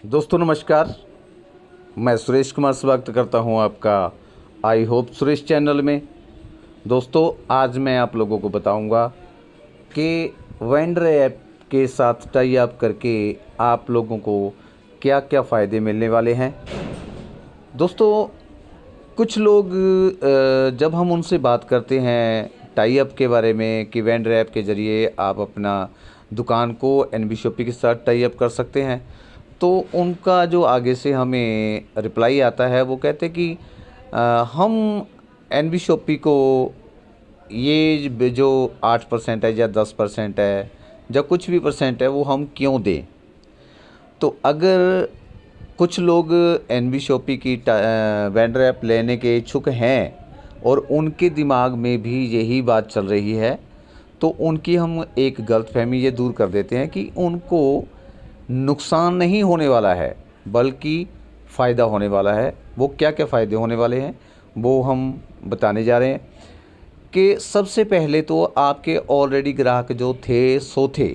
दोस्तों नमस्कार। मैं सुरेश कुमार स्वागत करता हूं आपका आई होप सुरेश चैनल में। दोस्तों आज मैं आप लोगों को बताऊंगा कि वेंडर ऐप के साथ टाई अप करके आप लोगों को क्या क्या फ़ायदे मिलने वाले हैं। दोस्तों कुछ लोग जब हम उनसे बात करते हैं टाई अप के बारे में कि वेंडर ऐप के ज़रिए आप अपना दुकान को एनबी शॉपी के साथ टाई अप कर सकते हैं, तो उनका जो आगे से हमें रिप्लाई आता है वो कहते कि हम एनबी शॉपी को ये जो 8% है या 10% है या कुछ भी परसेंट है वो हम क्यों दें। तो अगर कुछ लोग एनबी शॉपी की वेंडर ऐप लेने के इच्छुक हैं और उनके दिमाग में भी यही बात चल रही है, तो उनकी हम एक गलतफहमी ये दूर कर देते हैं कि उनको नुकसान नहीं होने वाला है बल्कि फ़ायदा होने वाला है। वो क्या क्या फ़ायदे होने वाले हैं वो हम बताने जा रहे हैं कि सबसे पहले तो आपके ऑलरेडी ग्राहक जो थे सो थे।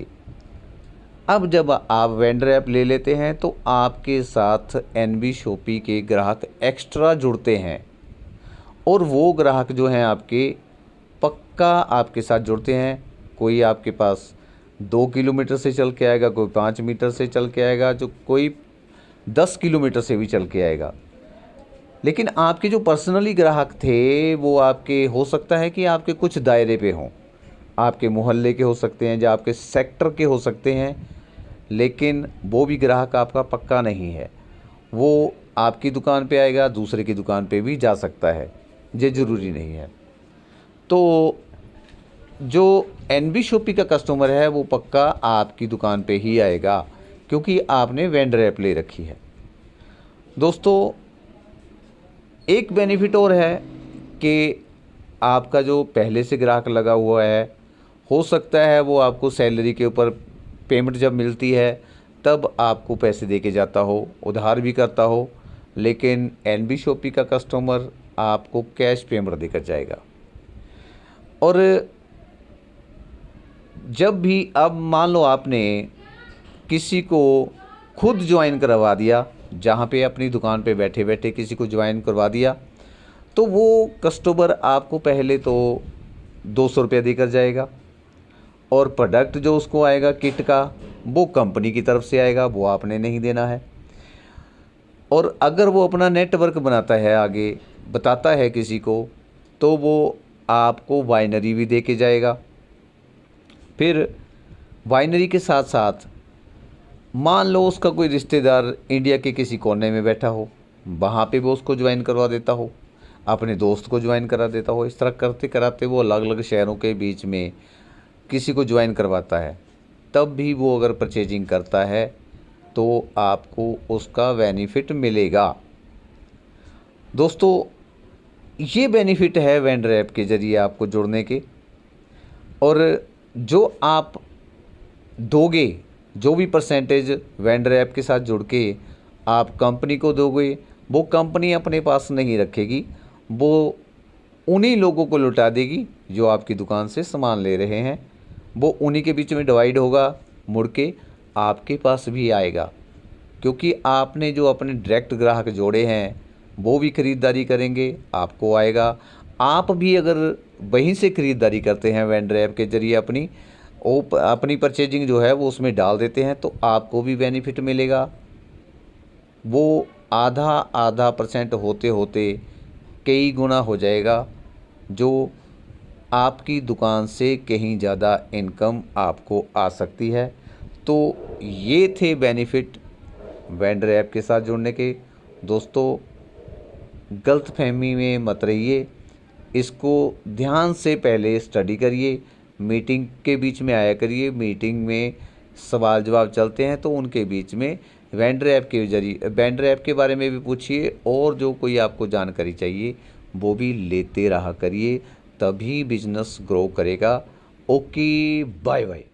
अब जब आप वेंडर ऐप ले लेते हैं तो आपके साथ एनबी शॉपी के ग्राहक एक्स्ट्रा जुड़ते हैं और वो ग्राहक जो हैं आपके पक्का आपके साथ जुड़ते हैं। कोई आपके पास 2 किलोमीटर से चल के आएगा, कोई 5 मीटर से चल के आएगा, जो कोई 10 किलोमीटर से भी चल के आएगा। लेकिन आपके जो पर्सनली ग्राहक थे वो आपके हो सकता है कि आपके कुछ दायरे पे हों, आपके मोहल्ले के हो सकते हैं या आपके सेक्टर के हो सकते हैं, लेकिन वो भी ग्राहक आपका पक्का नहीं है। वो आपकी दुकान पे आएगा, दूसरे की दुकान पे भी जा सकता है, ये ज़रूरी नहीं है। तो जो एनबी शॉपी का कस्टमर है वो पक्का आपकी दुकान पे ही आएगा क्योंकि आपने वेंडर ऐप ले रखी है। दोस्तों एक बेनिफिट और है कि आपका जो पहले से ग्राहक लगा हुआ है, हो सकता है वो आपको सैलरी के ऊपर पेमेंट जब मिलती है तब आपको पैसे दे के जाता हो, उधार भी करता हो, लेकिन एनबी शॉपी का कस्टमर आपको कैश पेमेंट देकर जाएगा। और जब भी अब मान लो आपने किसी को खुद ज्वाइन करवा दिया, जहाँ पे अपनी दुकान पे बैठे बैठे किसी को ज्वाइन करवा दिया, तो वो कस्टमर आपको पहले तो 200 रुपया देकर जाएगा और प्रोडक्ट जो उसको आएगा किट का वो कंपनी की तरफ से आएगा, वो आपने नहीं देना है। और अगर वो अपना नेटवर्क बनाता है, आगे बताता है किसी को, तो वो आपको बाइनरी भी दे के जाएगा। फिर बाइनरी के साथ साथ मान लो उसका कोई रिश्तेदार इंडिया के किसी कोने में बैठा हो, वहाँ पे वो उसको ज्वाइन करवा देता हो, अपने दोस्त को ज्वाइन करा देता हो। इस तरह करते कराते वो अलग अलग शहरों के बीच में किसी को ज्वाइन करवाता है, तब भी वो अगर परचेजिंग करता है तो आपको उसका बेनिफिट मिलेगा। दोस्तों ये बेनिफिट है वेंडर ऐप के ज़रिए आपको जुड़ने के। और जो आप दोगे, जो भी परसेंटेज वेंडर ऐप के साथ जुड़ के आप कंपनी को दोगे, वो कंपनी अपने पास नहीं रखेगी, वो उन्हीं लोगों को लौटा देगी जो आपकी दुकान से सामान ले रहे हैं। वो उन्हीं के बीच में डिवाइड होगा, मुड़ के आपके पास भी आएगा क्योंकि आपने जो अपने डायरेक्ट ग्राहक जोड़े हैं वो भी ख़रीदारी करेंगे, आपको आएगा। आप भी अगर वहीं से ख़रीदारी करते हैं वेंडर ऐप के ज़रिए अपनी परचेजिंग जो है वो उसमें डाल देते हैं, तो आपको भी बेनिफिट मिलेगा। वो आधा आधा परसेंट होते होते कई गुना हो जाएगा, जो आपकी दुकान से कहीं ज़्यादा इनकम आपको आ सकती है। तो ये थे बेनिफिट वेंडर ऐप के साथ जुड़ने के। दोस्तों गलतफहमी में मत रहिए, इसको ध्यान से पहले स्टडी करिए, मीटिंग के बीच में आया करिए, मीटिंग में सवाल जवाब चलते हैं तो उनके बीच में वेंडर ऐप के जरिए वेंडर ऐप के बारे में भी पूछिए और जो कोई आपको जानकारी चाहिए वो भी लेते रहा करिए, तभी बिजनेस ग्रो करेगा। Okay, bye bye.